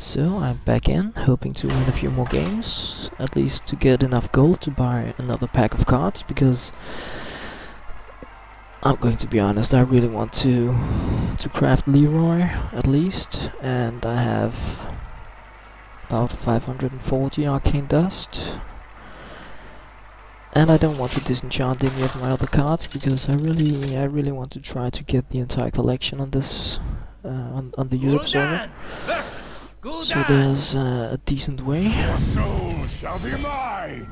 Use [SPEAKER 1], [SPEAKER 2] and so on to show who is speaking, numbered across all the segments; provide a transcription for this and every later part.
[SPEAKER 1] So I'm back in, hoping to win a few more games, at least to get enough gold to buy another pack of cards, because I'm going to be honest, I really want to craft Leroy at least, and I have about 540 arcane dust. And I don't want to disenchant any of my other cards, because I really want to try to get the entire collection on this on the Europe server. So there's a decent way.
[SPEAKER 2] Your soul shall be mine.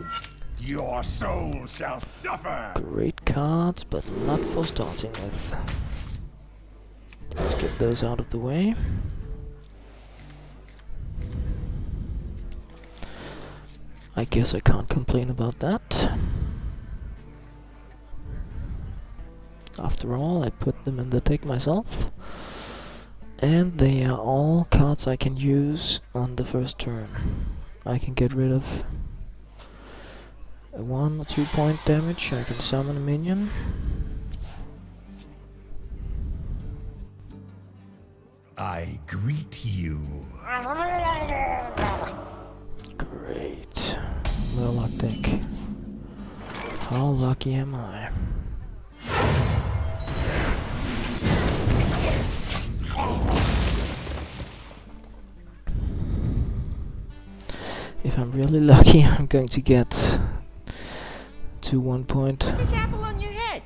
[SPEAKER 2] Your soul shall suffer.
[SPEAKER 1] Great cards, but not for starting with. Let's get those out of the way. I guess I can't complain about that. After all, I put them in the deck myself. And they are all cards I can use on the first turn. I can get rid of a 1 or 2 point damage, I can summon a minion.
[SPEAKER 2] I greet you.
[SPEAKER 1] Great. Warlock deck. How lucky am I? If I'm really lucky, I'm going to get to 1 point.
[SPEAKER 3] Put this apple on your head.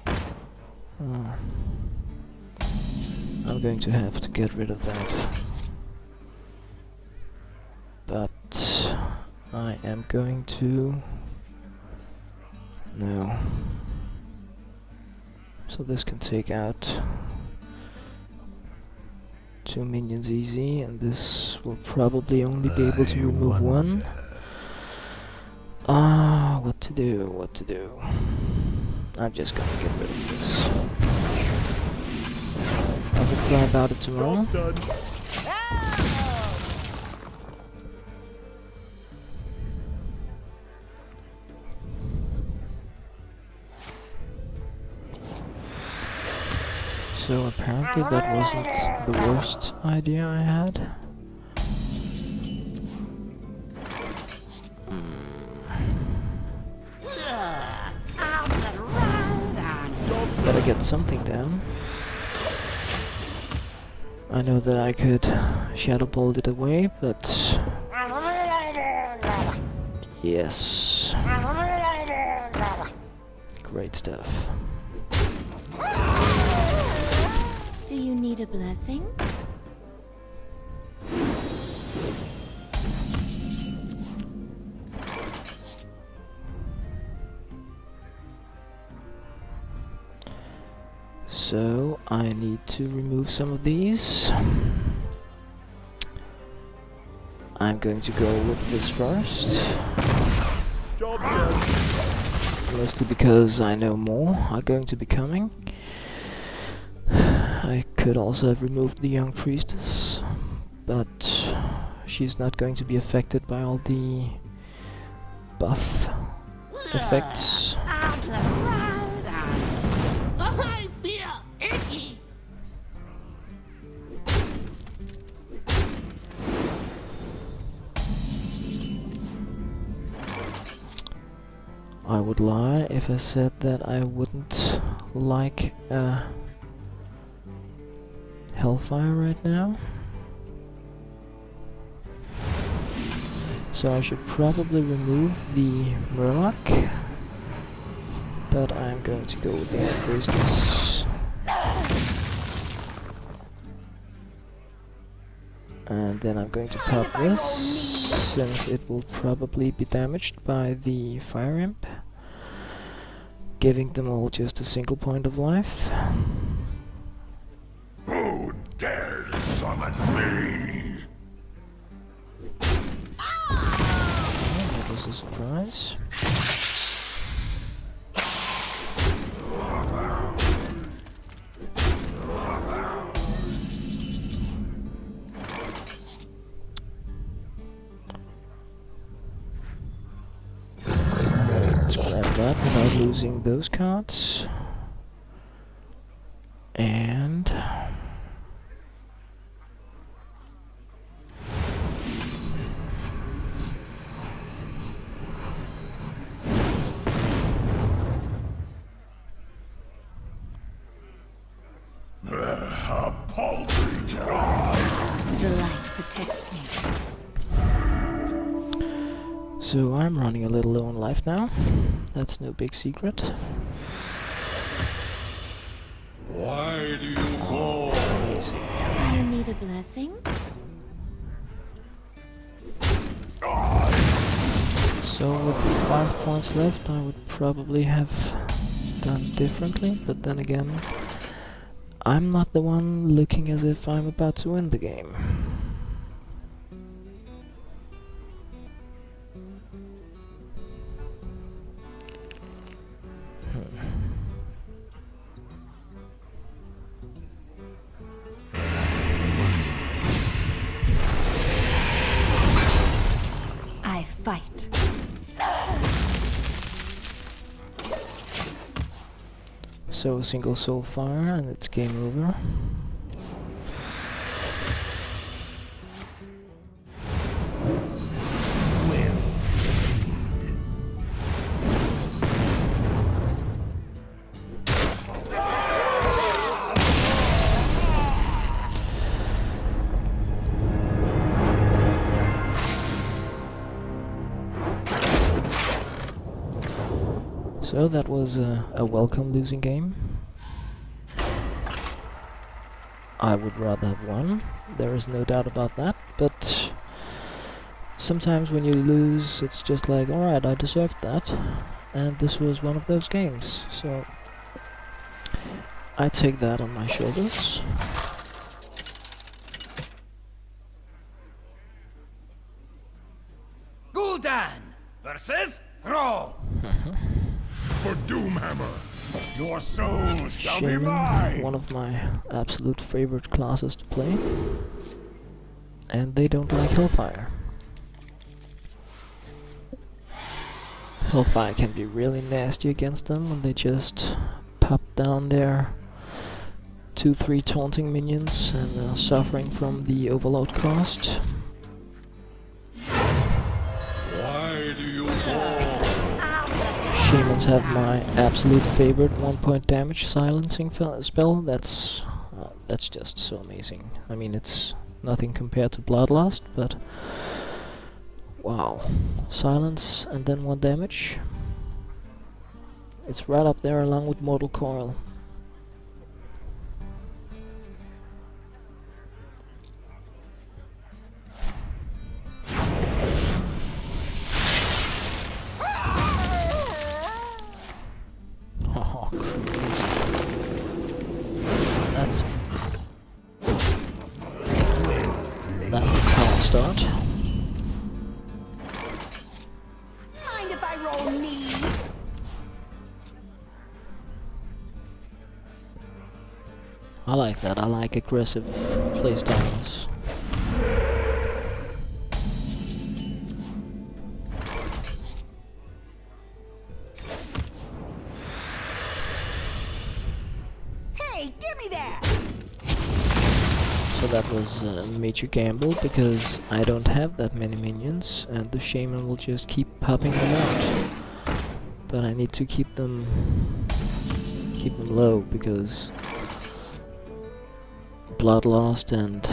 [SPEAKER 1] I'm going to have to get rid of that. But I am going to... No. So this can take out 2 minions easy, and this will probably only be able to remove 1. What to do? I'm just gonna get rid of this. I will fly about it tomorrow. So apparently that wasn't the worst idea I had. Better get something down. I know that I could Shadow Bolt it away, but... Yes. Great stuff.
[SPEAKER 3] Do you need a blessing?
[SPEAKER 1] So I need to remove some of these. I'm going to go with this first. Mostly because I know more are going to be coming. I could also have removed the young priestess, but she's not going to be affected by all the buff effects.
[SPEAKER 3] I feel icky.
[SPEAKER 1] I would lie if I said that I wouldn't like Hellfire right now. So I should probably remove the Warlock, but I'm going to go with the Priestess. And then I'm going to pop this, since it will probably be damaged by the Fire Imp, giving them all just a single point of life.
[SPEAKER 2] Who dares summon me?
[SPEAKER 1] Oh, that was a surprise. Let's grab that without losing those cards. And
[SPEAKER 3] The light protects me.
[SPEAKER 1] So I'm running a little low on life now. That's no big secret.
[SPEAKER 2] Why do you call?
[SPEAKER 1] Amazing.
[SPEAKER 3] Do you need a blessing?
[SPEAKER 1] So with 5 points left, I would probably have done differently, but then again, I'm not the one looking as if I'm about to win the game.
[SPEAKER 3] I fight.
[SPEAKER 1] So a single soul fire and it's game over. So that was a welcome losing game. I would rather have won, there is no doubt about that, but sometimes when you lose it's just like, alright, I deserved that, and this was one of those games, so I take that on my shoulders.
[SPEAKER 2] Gul'dan versus Thrall. For Doomhammer, your soul shall be
[SPEAKER 1] Shaman,
[SPEAKER 2] mine.
[SPEAKER 1] one of my absolute favorite classes to play, and they don't like Hellfire. Hellfire can be really nasty against them when they just pop down their 2-3 taunting minions and suffering from the overload cost.
[SPEAKER 2] Why do you call?
[SPEAKER 1] Shamans have my absolute favorite 1-point damage silencing spell. That's just so amazing. I mean, it's nothing compared to Bloodlust, but wow. Silence and then 1 damage. It's right up there along with Mortal Coil. Oh, crazy. That's a power start.
[SPEAKER 3] Mind if I roll knee?
[SPEAKER 1] I like that. I like aggressive playstyles.
[SPEAKER 3] Hey, give me that!
[SPEAKER 1] So that was a major gamble because I don't have that many minions and the shaman will just keep popping them out. But I need to keep them low because Bloodlust and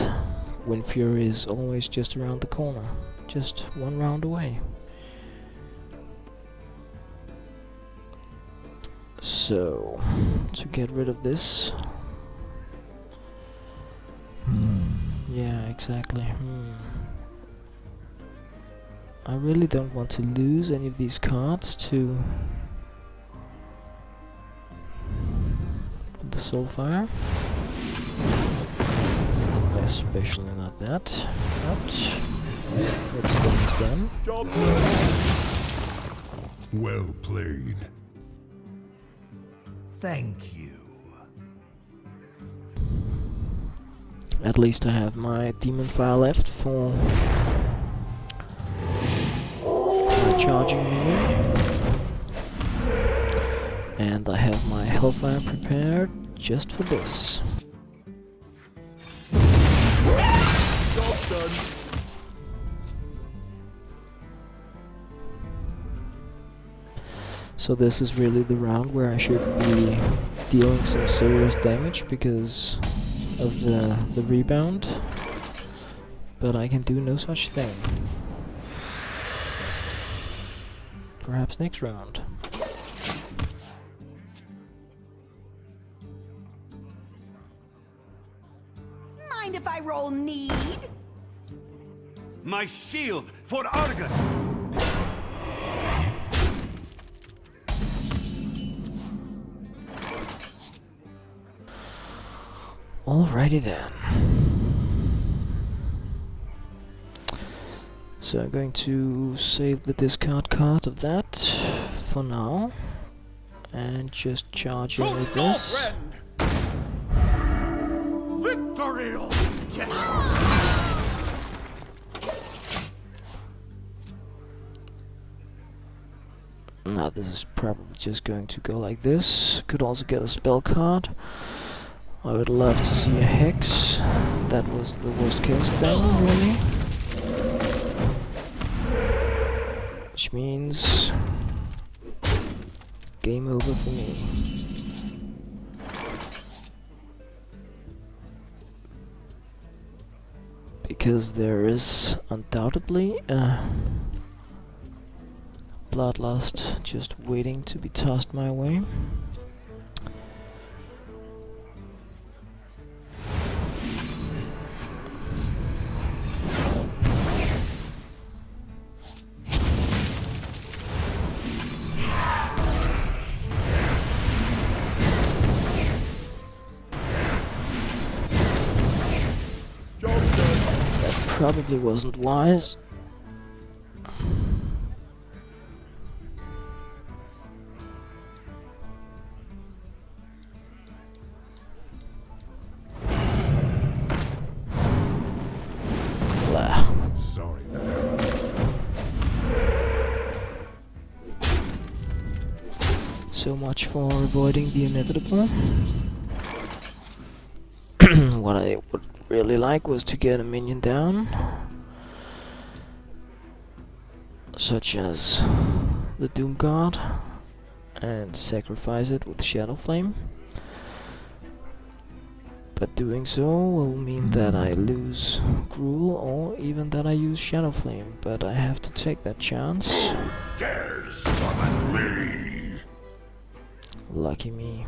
[SPEAKER 1] Wind Fury is always just around the corner, just 1 round away. So, to get rid of this... Yeah, exactly. I really don't want to lose any of these cards to the Soulfire. Especially not that. Ouch. What's done is done.
[SPEAKER 2] Well played.
[SPEAKER 4] Thank you.
[SPEAKER 1] At least I have my Demon Fire left for my charging minion. And I have my Hellfire prepared just for this.
[SPEAKER 4] Job done.
[SPEAKER 1] So this is really the round where I should be dealing some serious damage because of the rebound. but I can do no such thing. Perhaps next round.
[SPEAKER 3] Mind if I roll need?
[SPEAKER 2] My shield for Argus!
[SPEAKER 1] Alrighty then. So I'm going to save the discard card of that for now and just charge in with this.
[SPEAKER 2] Victory!
[SPEAKER 1] Now this is probably just going to go like this. Could also get a spell card. I would love to see a hex. That was the worst case thing, really. Which means game over for me. Because there is undoubtedly a bloodlust just waiting to be tossed my way. Probably wasn't wise. Blah.
[SPEAKER 2] Sorry.
[SPEAKER 1] So much for avoiding the inevitable. What I would really like was to get a minion down, such as the Doom Guard, and sacrifice it with Shadow Flame. But doing so will mean that I lose Gruul, or even that I use Shadow Flame, but I have to take that chance.
[SPEAKER 2] Dare summon me!
[SPEAKER 1] Lucky me.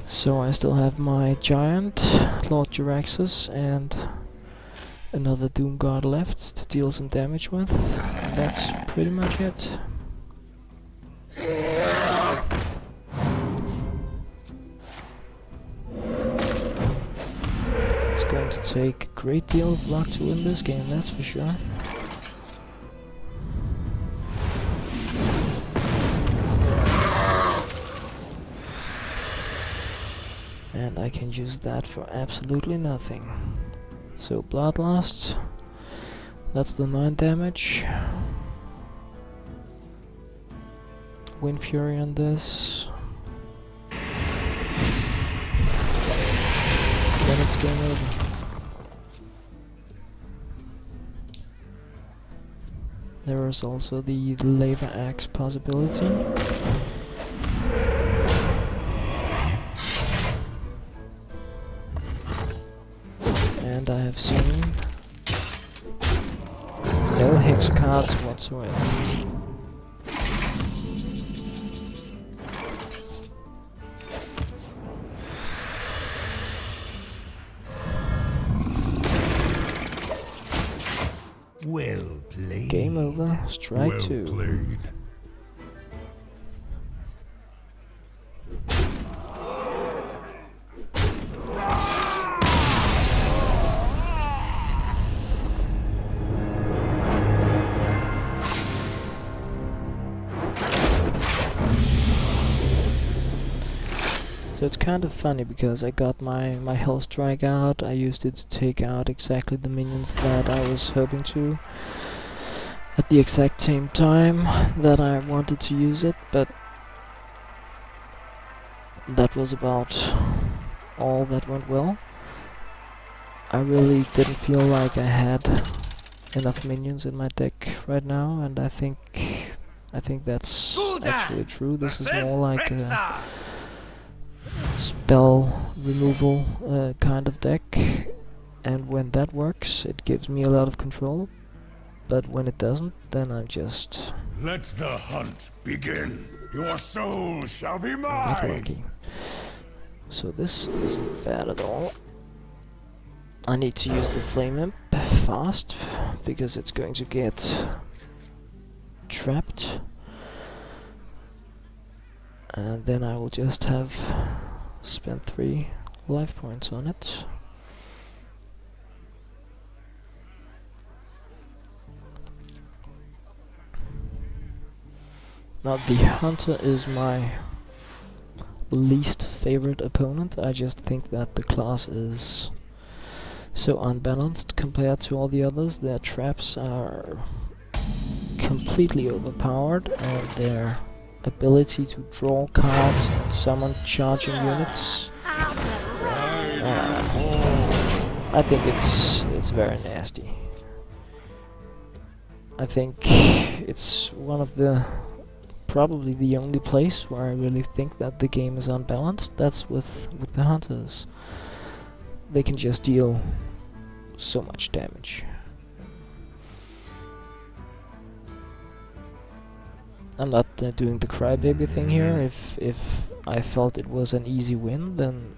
[SPEAKER 1] So I still have my Giant, Lord Jaraxxus, and another Doom Guard left to deal some damage with. That's pretty much it. It's going to take a great deal of luck to win this game, that's for sure. And I can use that for absolutely nothing. So Bloodlust, that's the 9 damage. Wind Fury on this. Then it's game over. There is also the Lava Axe possibility. And I have seen no hex cards whatsoever.
[SPEAKER 4] Well played.
[SPEAKER 1] Game over, strike
[SPEAKER 2] Well
[SPEAKER 1] 2.
[SPEAKER 2] played.
[SPEAKER 1] So it's kind of funny because I got my health strike out. I used it to take out exactly the minions that I was hoping to at the exact same time that I wanted to use it, but that was about all that went well. I really didn't feel like I had enough minions in my deck right now, and I think that's actually true. This is more like a spell removal kind of deck, and when that works it gives me a lot of control, but when it doesn't, then I'm just
[SPEAKER 2] Let the hunt begin. Your soul shall be
[SPEAKER 1] not
[SPEAKER 2] mine.
[SPEAKER 1] working. So this isn't bad at all. I need to use the Flame Imp fast, because it's going to get trapped. And then I will just have spent 3 life points on it. Now the Hunter is my least favorite opponent. I just think that the class is so unbalanced compared to all the others. Their traps are completely overpowered, and their ability to draw cards and summon charging units, I think it's very nasty. I think it's one of the probably the only place where I really think that the game is unbalanced. That's with the hunters. They can just deal so much damage. I'm not doing the crybaby thing here. If I felt it was an easy win, then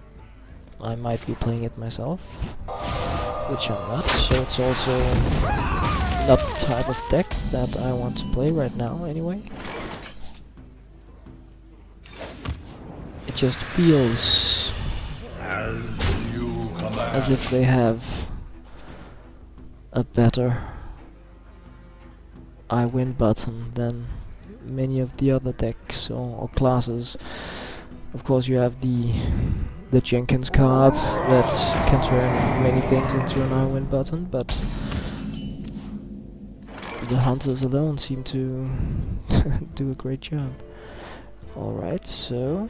[SPEAKER 1] I might be playing it myself, which I'm not. So it's also not the type of deck that I want to play right now anyway. It just feels as if they have a better I win button than many of the other decks or classes. Of course you have the Jenkins cards that can turn many things into an I win button, but the hunters alone seem to do a great job. Alright, so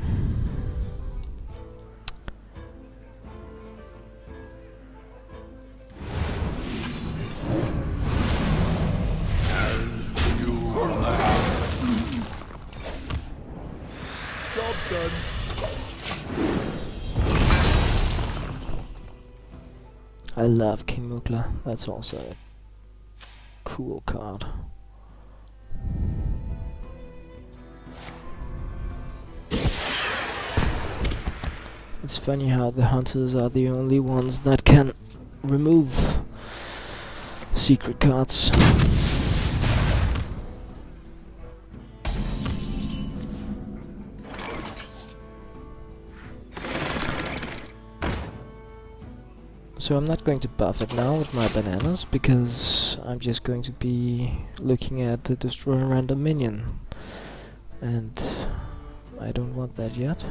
[SPEAKER 1] I love King Mugla. That's also a cool card. It's funny how the hunters are the only ones that can remove secret cards. So I'm not going to buff it now with my bananas, because I'm just going to be looking at the destroy a random minion, and I don't want that yet.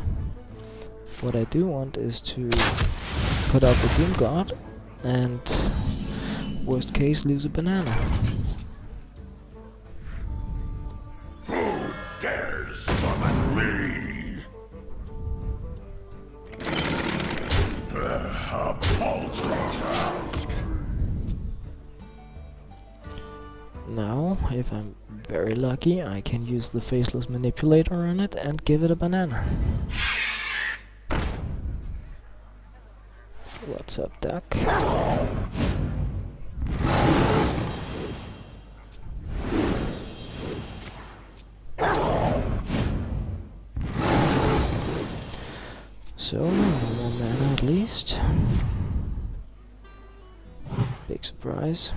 [SPEAKER 1] What I do want is to put out the Doom Guard and worst case lose a banana.
[SPEAKER 2] Who dares summon me? A paltry task.
[SPEAKER 1] Now, if I'm very lucky, I can use the Faceless Manipulator on it and give it a banana. What's up, Duck? So, one more mana at least. Big surprise.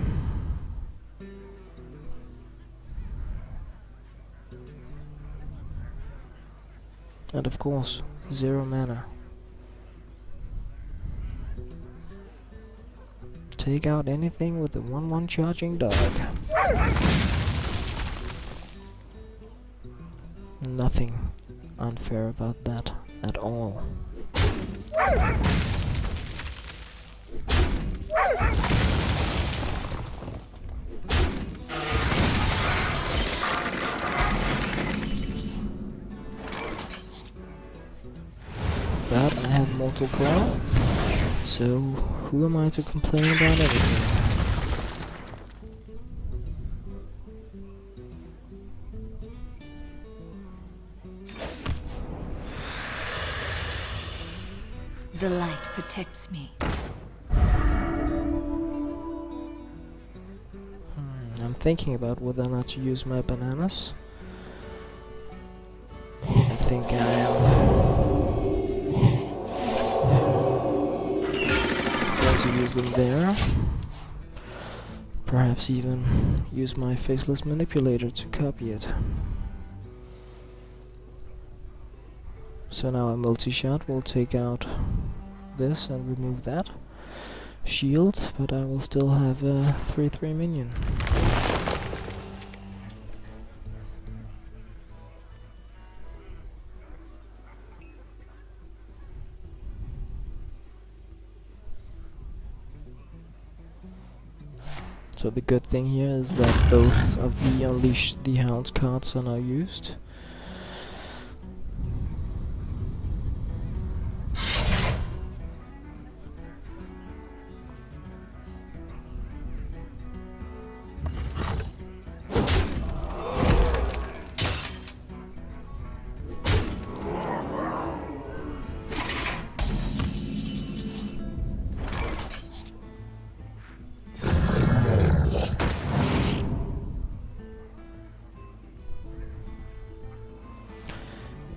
[SPEAKER 1] And of course, 0 mana. Take out anything with the 1/1 charging dog. Nothing unfair about that at all. But I have Mortal Coil, so who am I to complain about anything?
[SPEAKER 5] The light protects me.
[SPEAKER 1] I'm thinking about whether or not to use my bananas. I think I am going to use them there. Perhaps even use my faceless manipulator to copy it. So now a multi-shot will take out this and remove that shield, but I will still have a 3/3 minion. So the good thing here is that both of the Unleash the Hounds cards are now used.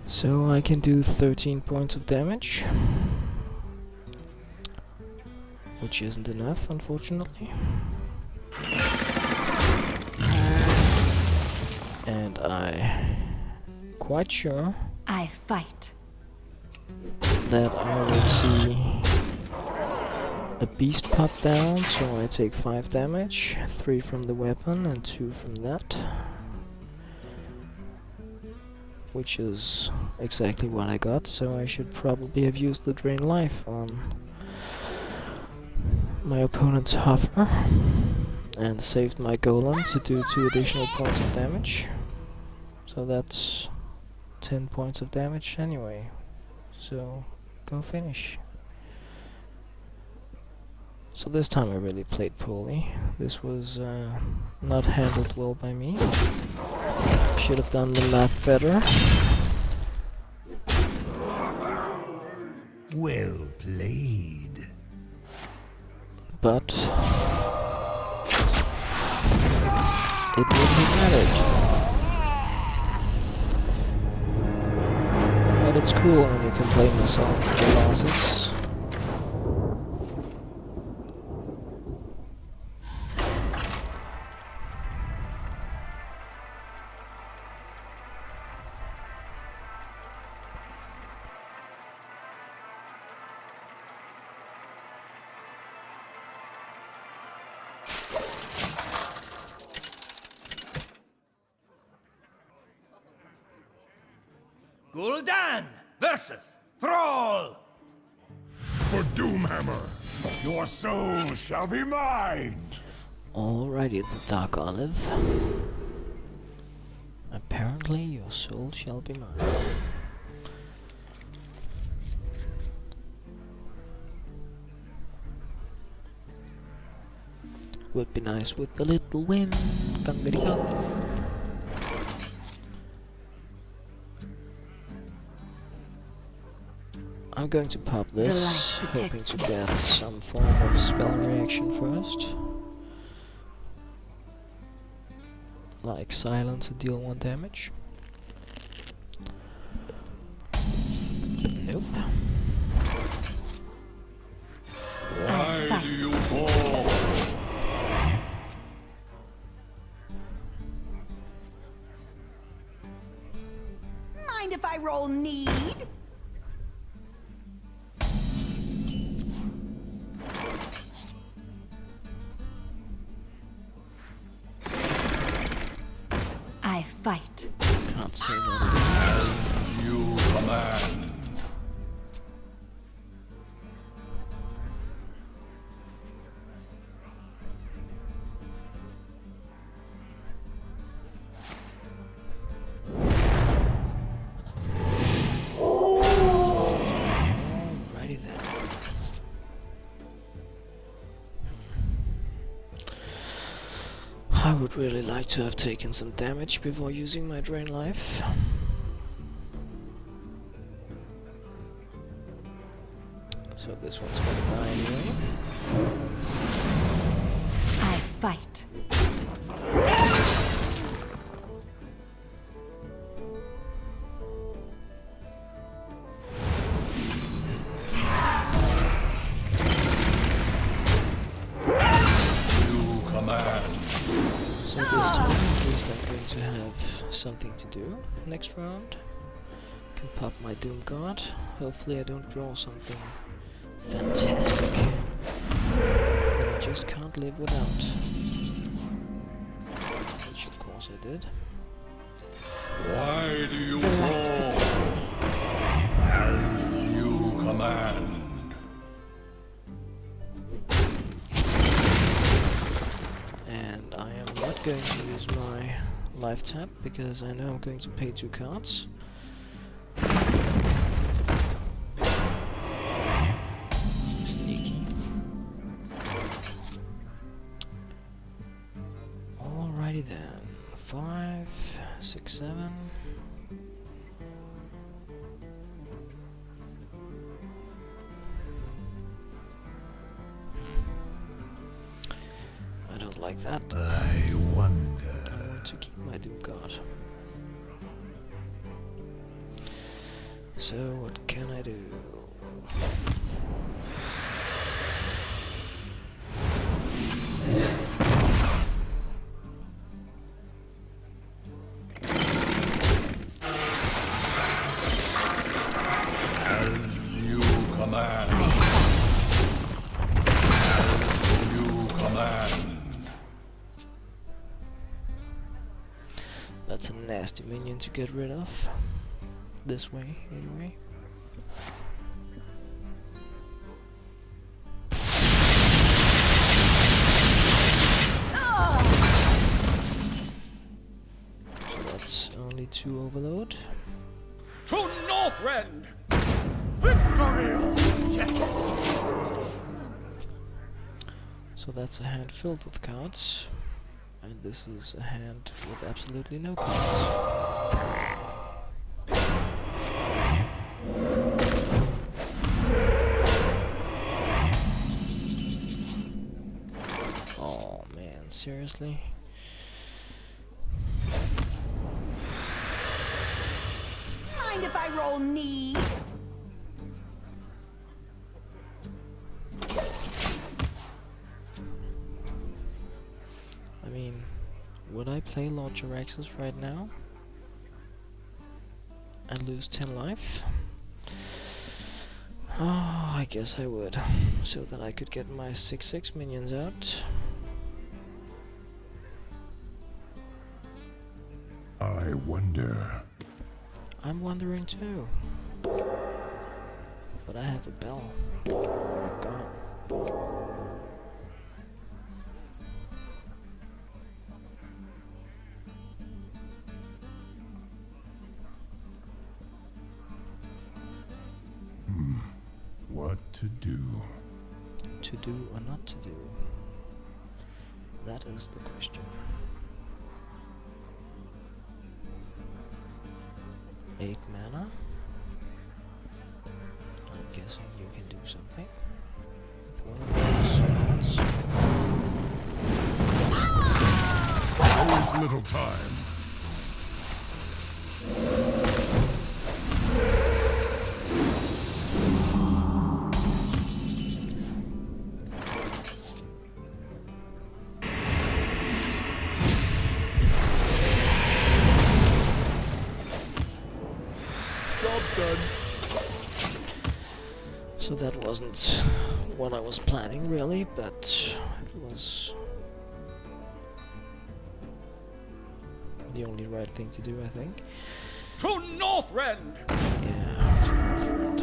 [SPEAKER 1] So I can do 13 points of damage, which isn't enough, unfortunately. And I'm quite sure
[SPEAKER 5] I fight.
[SPEAKER 1] that I will see a beast pop down, so I take 5 damage, 3 from the weapon and 2 from that. Which is exactly what I got, so I should probably have used the Drain Life on my opponent's hover and saved my golem to do 2 additional points of damage. So that's 10 points of damage anyway. So go finish. So this time I really played poorly. This was not handled well by me. Should have done the math better.
[SPEAKER 4] Well played.
[SPEAKER 1] But it wouldn't have mattered. But it's cool when you can blame yourself for the losses.
[SPEAKER 2] Gul'dan versus Thrall! For Doomhammer, your soul shall be mine!
[SPEAKER 1] Alrighty, the Dark Olive. Apparently your soul shall be mine. Would be nice with a little wind. Gungity-gung. I'm going to pop this, hoping to get some form of spell reaction first. Like silence to deal 1 damage. Nope.
[SPEAKER 2] Why do you fall?
[SPEAKER 3] Mind if I roll need?
[SPEAKER 5] I fight.
[SPEAKER 1] Can't say that.
[SPEAKER 2] You command.
[SPEAKER 1] Alrighty then. I would really like to have taken some damage before using my Drain Life. So this one's gonna die anyway.
[SPEAKER 5] I fight.
[SPEAKER 1] So this time, at least I'm going to have something to do next round. Can pop my Doom Guard. Hopefully I don't draw something fantastic that I just can't live without. Which of course I did.
[SPEAKER 2] Why do you roar? As you command.
[SPEAKER 1] And I am not going to use my life tap because I know I'm going to pay 2 cards. Sneaky. Alrighty then. 5, 6, 7. I don't like that.
[SPEAKER 4] I wonder.
[SPEAKER 1] I want to keep my Doom Guard. So what can I do?
[SPEAKER 2] As you command. As you command.
[SPEAKER 1] That's a nasty minion to get rid of. This way, anyway. So that's only 2 overload.
[SPEAKER 2] To Northrend! Victory!
[SPEAKER 1] So that's a hand filled with cards. And this is a hand with absolutely no cards. Oh man, seriously?
[SPEAKER 3] Mind if I roll need?
[SPEAKER 1] I mean, would I play Lord Jaraxxus right now? And lose 10 life? Oh, I guess I would. So that I could get my 6/6 minions out.
[SPEAKER 2] I wonder.
[SPEAKER 1] I'm wondering too. But I have a bell. Oh my god.
[SPEAKER 2] What to do?
[SPEAKER 1] To do or not to do? That is the question. 8 mana. I'm guessing you can do something with one of those cards.
[SPEAKER 2] There's little time.
[SPEAKER 1] So that wasn't what I was planning really, but it was the only right thing to do, I think.
[SPEAKER 2] To Northrend!
[SPEAKER 1] Yeah, it's Northrend.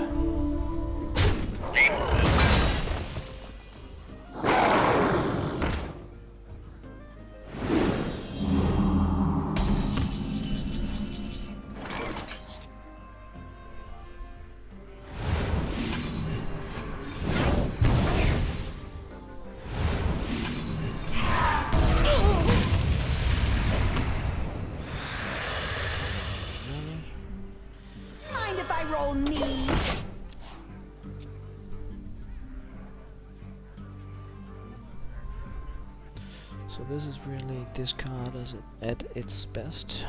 [SPEAKER 1] So this is really discard at its best.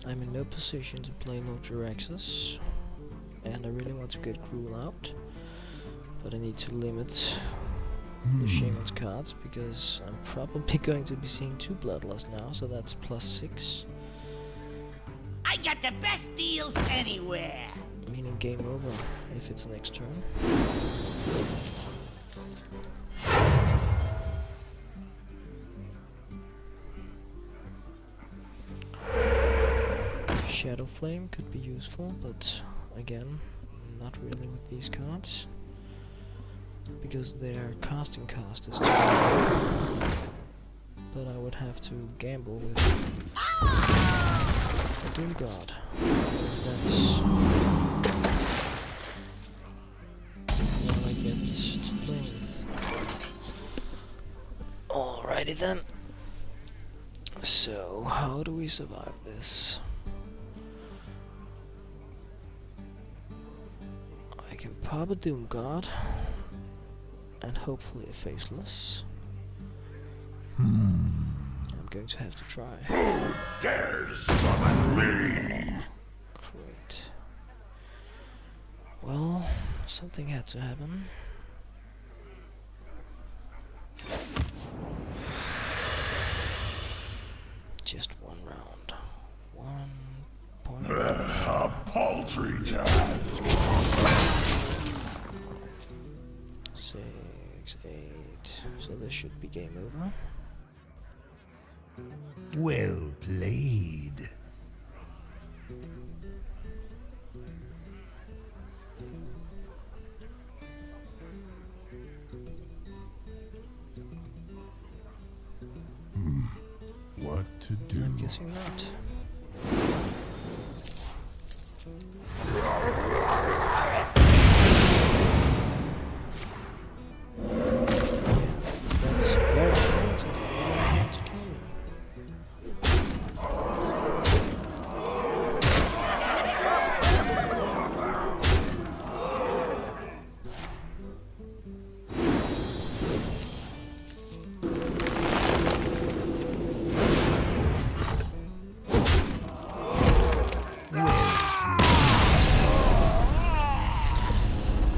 [SPEAKER 1] I'm in no position to play Lotaraxis, and I really want to get Cruel out, but I need to limit the Shaman's cards because I'm probably going to be seeing 2 Bloodlust now, so that's +6.
[SPEAKER 6] I got the best deals anywhere.
[SPEAKER 1] Meaning game over if it's next turn. Shadow Flame could be useful, but again, not really with these cards. Because their casting cost is too high. But I would have to gamble with a Doom God. That's what I get to play with. Alrighty then. So, how do we survive this? I can pop a Doom God and hopefully a Faceless. I'm going to have to try.
[SPEAKER 2] Who dares summon me?
[SPEAKER 1] Great. Well, something had to happen. Just one round. 1 point.
[SPEAKER 2] A paltry task.
[SPEAKER 1] 6, 8. So this should be game over.
[SPEAKER 4] Well played.
[SPEAKER 2] What to do?
[SPEAKER 1] I'm guessing not. That's very hard to carry.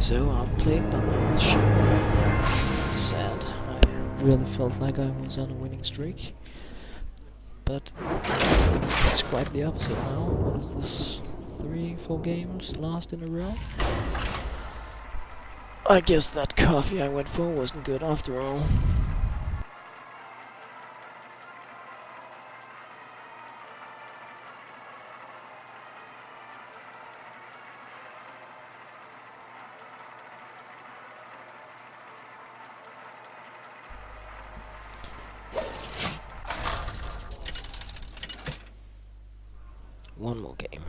[SPEAKER 1] So outplayed by my own shaman. Sad. I really felt like I was on a winning streak. But it's quite the opposite now. What is this? 3, 4 games lost in a row? I guess that coffee I went for wasn't good after all. One more game.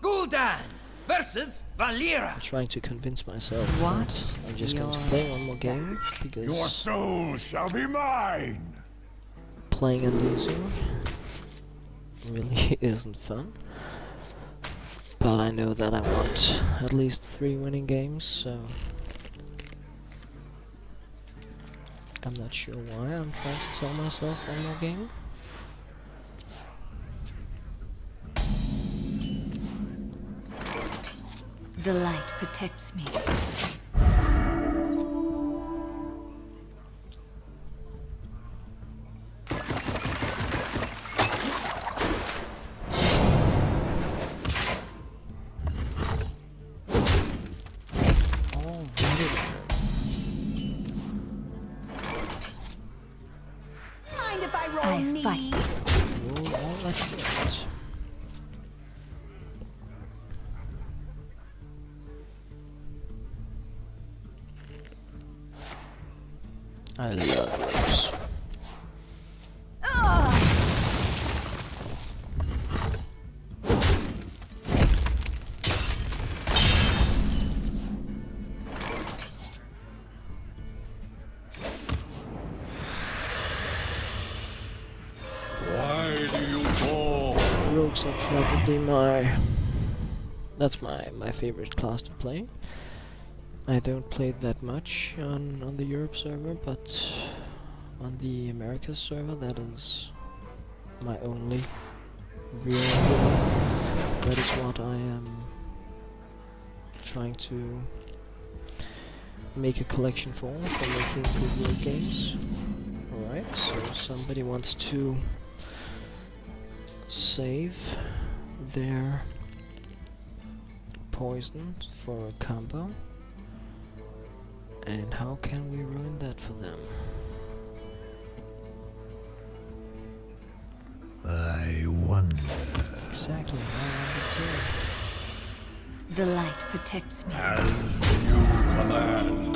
[SPEAKER 6] Gul'dan versus Valera.
[SPEAKER 1] I'm trying to convince myself
[SPEAKER 5] Watch
[SPEAKER 1] that I'm just going to
[SPEAKER 5] your
[SPEAKER 1] play one more game because
[SPEAKER 2] Your soul shall be mine.
[SPEAKER 1] playing and losing really isn't fun. But I know that I want at least 3 winning games, so I'm not sure why I'm trying to tell myself one more game.
[SPEAKER 5] The light protects me.
[SPEAKER 3] Mind if I roll
[SPEAKER 5] I
[SPEAKER 3] need?
[SPEAKER 5] fight.
[SPEAKER 1] Roll all that shit. I love those.
[SPEAKER 2] Why do you call?
[SPEAKER 1] Rogues are probably that's my favorite class to play. I don't play that much on the Europe server, but on the Americas server, that is my only real home. That is what I am trying to make a collection for making good word games. Alright, so somebody wants to save their poison for a combo. And how can we ruin that for them?
[SPEAKER 4] I wonder.
[SPEAKER 1] Exactly, I wonder too.
[SPEAKER 5] The light protects me.
[SPEAKER 2] As you command.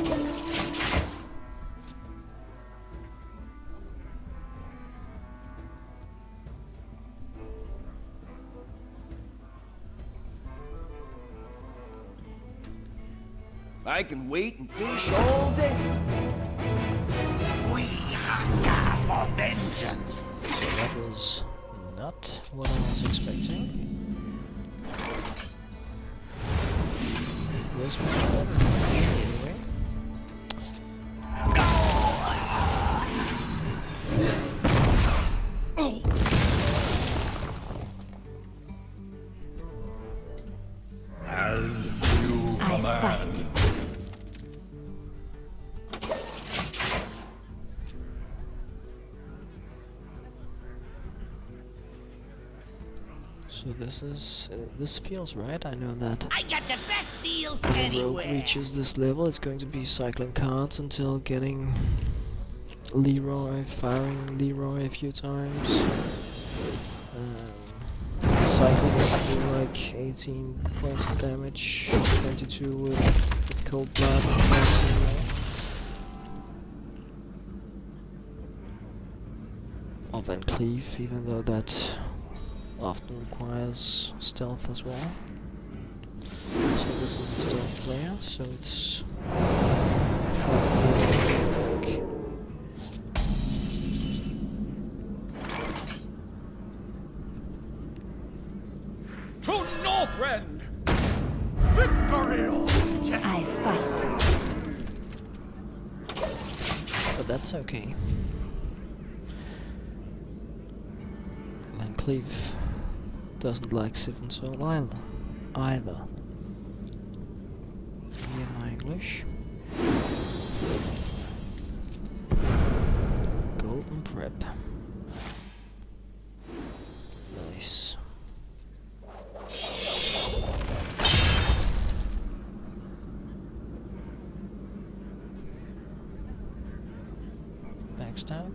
[SPEAKER 7] I can wait and fish all day.
[SPEAKER 2] We hunger for vengeance.
[SPEAKER 1] So that was not what I was expecting. It was much better anyway.
[SPEAKER 2] As you
[SPEAKER 5] I
[SPEAKER 2] command.
[SPEAKER 5] fight.
[SPEAKER 1] So this feels right. I know that
[SPEAKER 6] I got the best deals
[SPEAKER 1] when a rogue
[SPEAKER 6] anywhere.
[SPEAKER 1] reaches this level, it's going to be cycling cards until getting Leroy, firing Leroy a few times. Cycling is to do like 18 points of damage, 22 with cold blood, and 19 of Van Cleave, even though that often requires stealth as well. So this is a stealth player, so it's probably
[SPEAKER 7] To Northrend!
[SPEAKER 2] Victory!
[SPEAKER 5] I fight.
[SPEAKER 1] but that's okay. Van Cleave doesn't like Siphon Soul either. Me and my English. Golden Prep. Nice. Backstab.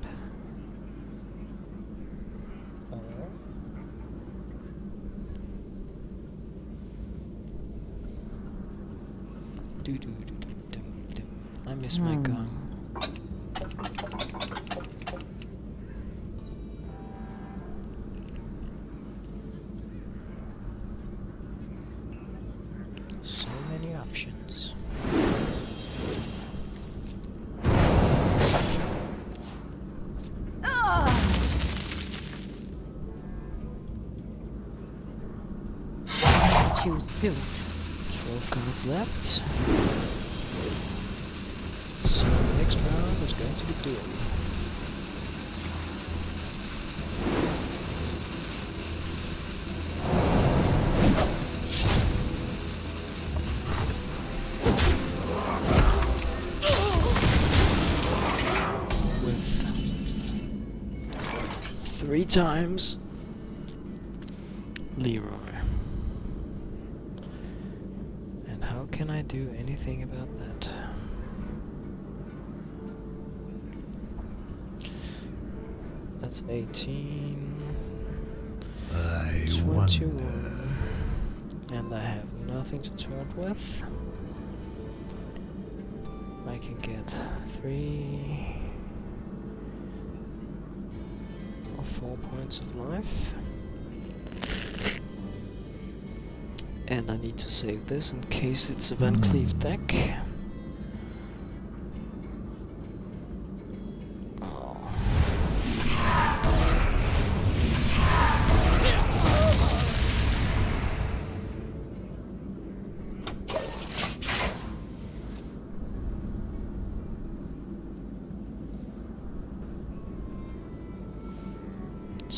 [SPEAKER 1] I miss my gun. So many options.
[SPEAKER 5] Choose soon.
[SPEAKER 1] 12 cards left. So next round is going to be Doom. With 3 times Leroy. And how can I do anything about that? That's 18,
[SPEAKER 4] I
[SPEAKER 1] 21,
[SPEAKER 4] wonder.
[SPEAKER 1] and I have nothing to taunt with. I can get 3 or 4 points of life. And I need to save this in case it's a Van Cleave deck. Oh.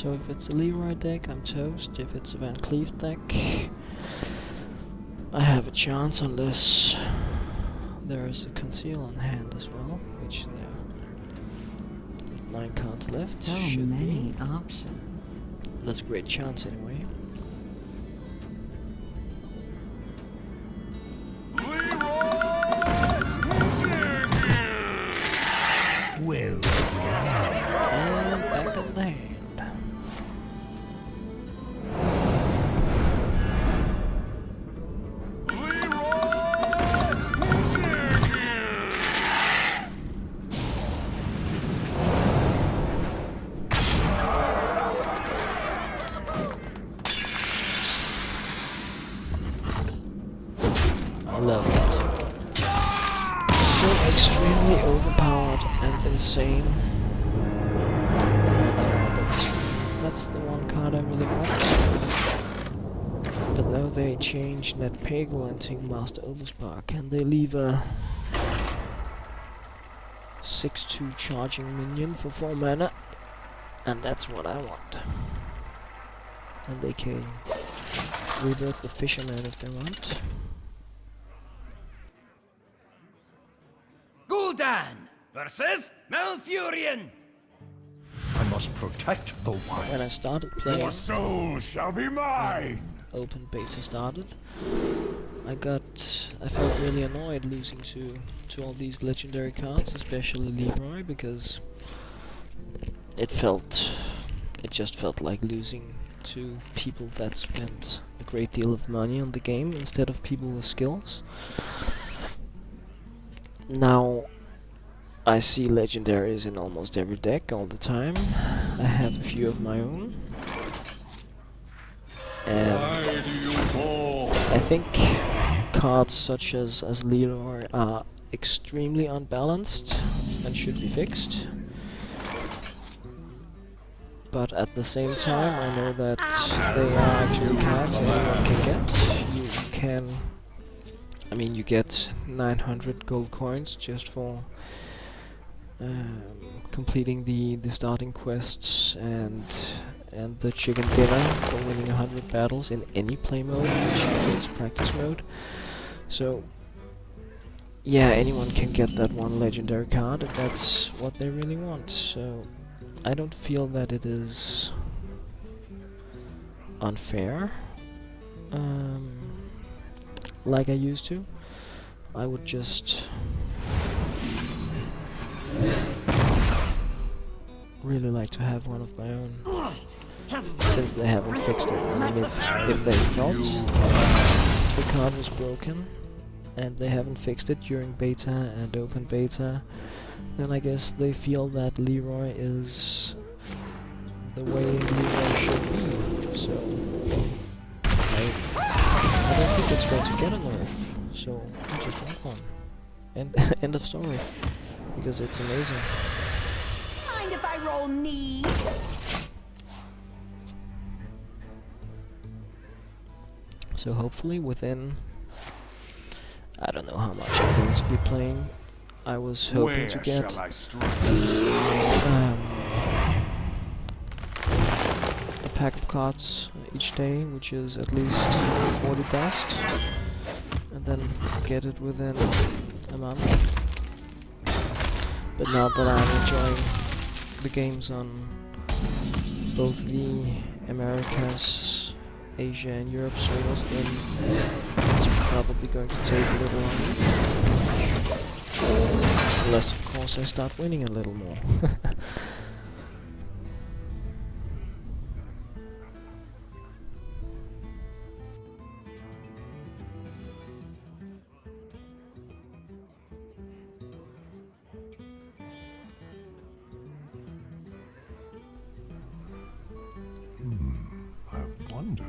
[SPEAKER 1] So if it's a Leroy deck, I'm toast. If it's a Van Cleef deck, I have a chance unless there is a conceal on hand as well, which there are 9 cards left.
[SPEAKER 5] So
[SPEAKER 1] should
[SPEAKER 5] many
[SPEAKER 1] be.
[SPEAKER 5] options.
[SPEAKER 1] That's a great chance anyway.
[SPEAKER 4] Well,
[SPEAKER 1] And back in the hand. I love it. So extremely overpowered and insane. That's the one card I really want. But now they changed Ned Pagel and Master Overspark, and they leave a 6/2 charging minion for 4 mana, and that's what I want. And they can rebirth the Fisherman if they want.
[SPEAKER 7] Gul'dan versus Malfurion.
[SPEAKER 2] I must protect the wild.
[SPEAKER 1] When I started playing,
[SPEAKER 2] Your soul shall be mine.
[SPEAKER 1] open beta started, I felt really annoyed losing to all these legendary cards, especially Leroy, because it just felt like losing to people that spent a great deal of money on the game instead of people with skills. Now I see legendaries in almost every deck all the time. I have a few of my own. And I think cards such as Leroy are extremely unbalanced and should be fixed. But at the same time, I know that they are actually cards anyone can get. You get 900 gold coins just for completing the starting quests and the chicken dinner for winning 100 battles in any play mode, which includes practice mode. So yeah, anyone can get that one legendary card if that's what they really want. So I don't feel that it is unfair like I used to. I would just really like to have one of my own, since they haven't fixed it. I mean, if they thought the card was broken and they haven't fixed it during beta and open beta, then I guess they feel that Leroy is the way Leroy should be. So I don't think it's going to get a nerf, so I just want one. And end of story, because it's amazing.
[SPEAKER 3] Mind if I roll knee?
[SPEAKER 1] So hopefully within, I don't know how much I'm going to be playing. I was hoping
[SPEAKER 2] Where
[SPEAKER 1] to get
[SPEAKER 2] shall I strike?
[SPEAKER 1] a pack of cards each day, which is at least 40 dust, and then get it within a month. But now that I'm enjoying the games on both the Americas, Asia and Europe servers, then it's probably going to take a little longer. Unless of course I start winning a little more.
[SPEAKER 2] I wonder.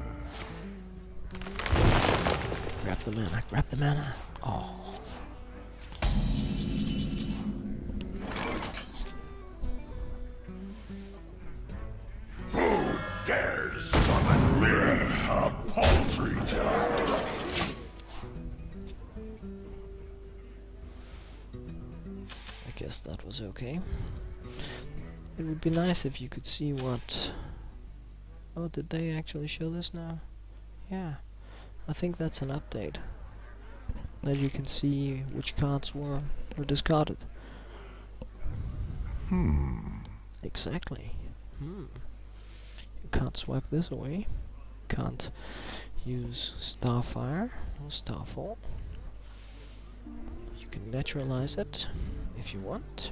[SPEAKER 1] Grab the mana, grab the mana. Oh.
[SPEAKER 2] Dares summon me, a paltry task.
[SPEAKER 1] I guess that was okay. It would be nice if you could see what Oh, did they actually show this now? Yeah, I think that's an update. That you can see which cards were discarded. Exactly. You can't swipe this away. Can't use Starfire or Starfall. You can naturalize it if you want.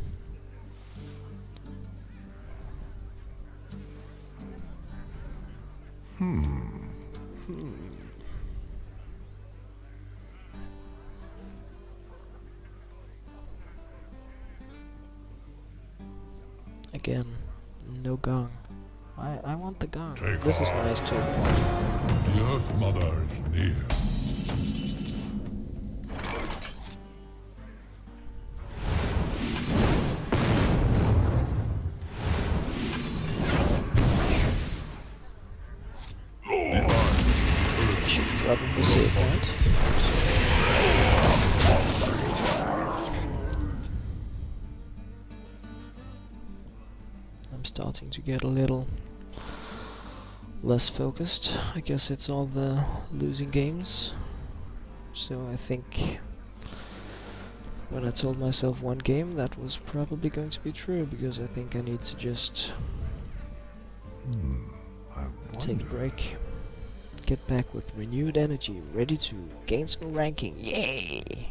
[SPEAKER 1] Again, no gong. I want the gong.
[SPEAKER 2] Take
[SPEAKER 1] This is
[SPEAKER 2] heart.
[SPEAKER 1] nice too.
[SPEAKER 2] The Earth Mother is near.
[SPEAKER 1] Probably save point. I'm starting to get a little less focused. I guess it's all the losing games. So I think when I told myself one game, that was probably going to be true, because I think I need to just take a break. Get back with renewed energy, ready to gain some ranking. Yay!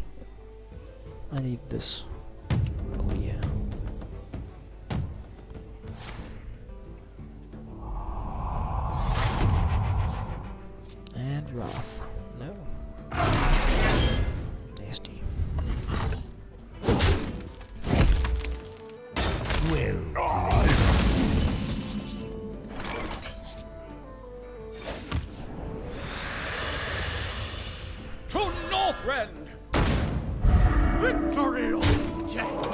[SPEAKER 1] I need this. Oh yeah. And Wrath. No. Nasty.
[SPEAKER 4] Will.
[SPEAKER 7] To Northrend! Victory object!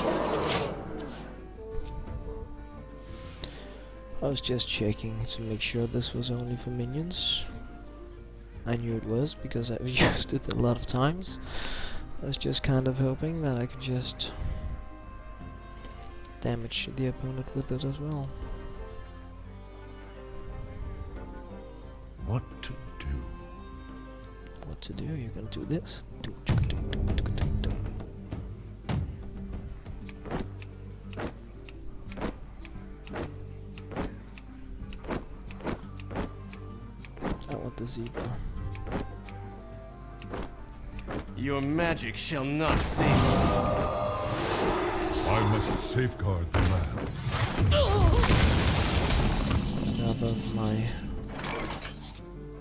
[SPEAKER 1] I was just checking to make sure this was only for minions. I knew it was, because I've used it a lot of times. I was just kind of hoping that I could just damage the opponent with it as well.
[SPEAKER 2] What to do?
[SPEAKER 1] What to do? You're gonna do this. I want the zebra.
[SPEAKER 7] Your magic shall not save me.
[SPEAKER 2] I must safeguard the land.
[SPEAKER 1] Another of my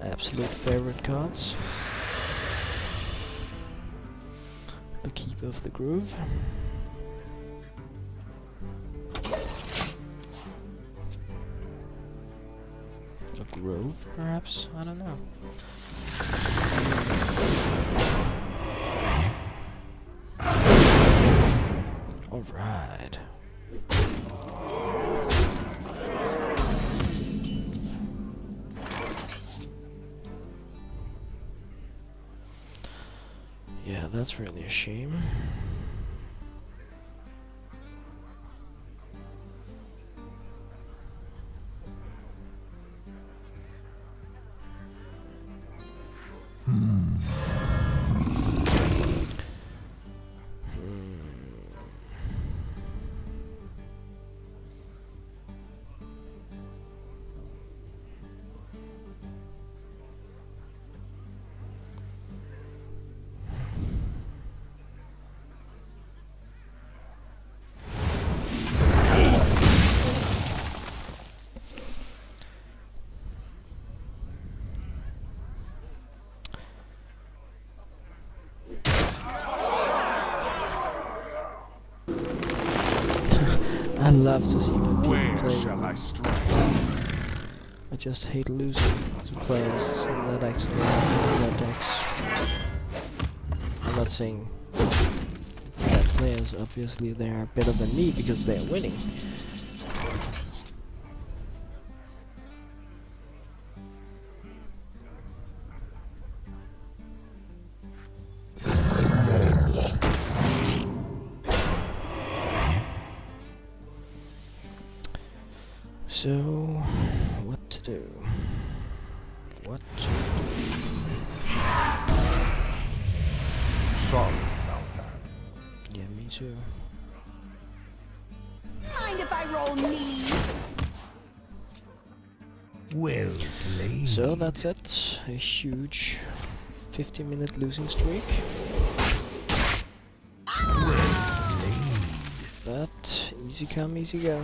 [SPEAKER 1] absolute favorite cards. The Keeper of the Groove. A grove, perhaps? I don't know. Alright. Yeah, that's really a shame. I love to see when people
[SPEAKER 2] Where
[SPEAKER 1] play.
[SPEAKER 2] shall I strike?
[SPEAKER 1] I just hate losing to players that actually have their decks. I'm not saying bad players, obviously they are better than me because they are winning. So, what to do? What?
[SPEAKER 2] Sorry about that.
[SPEAKER 1] Yeah, me too.
[SPEAKER 3] Mind if I roll knee?
[SPEAKER 4] Well played.
[SPEAKER 1] So that's it. A huge 50-minute losing streak. But easy come, easy go.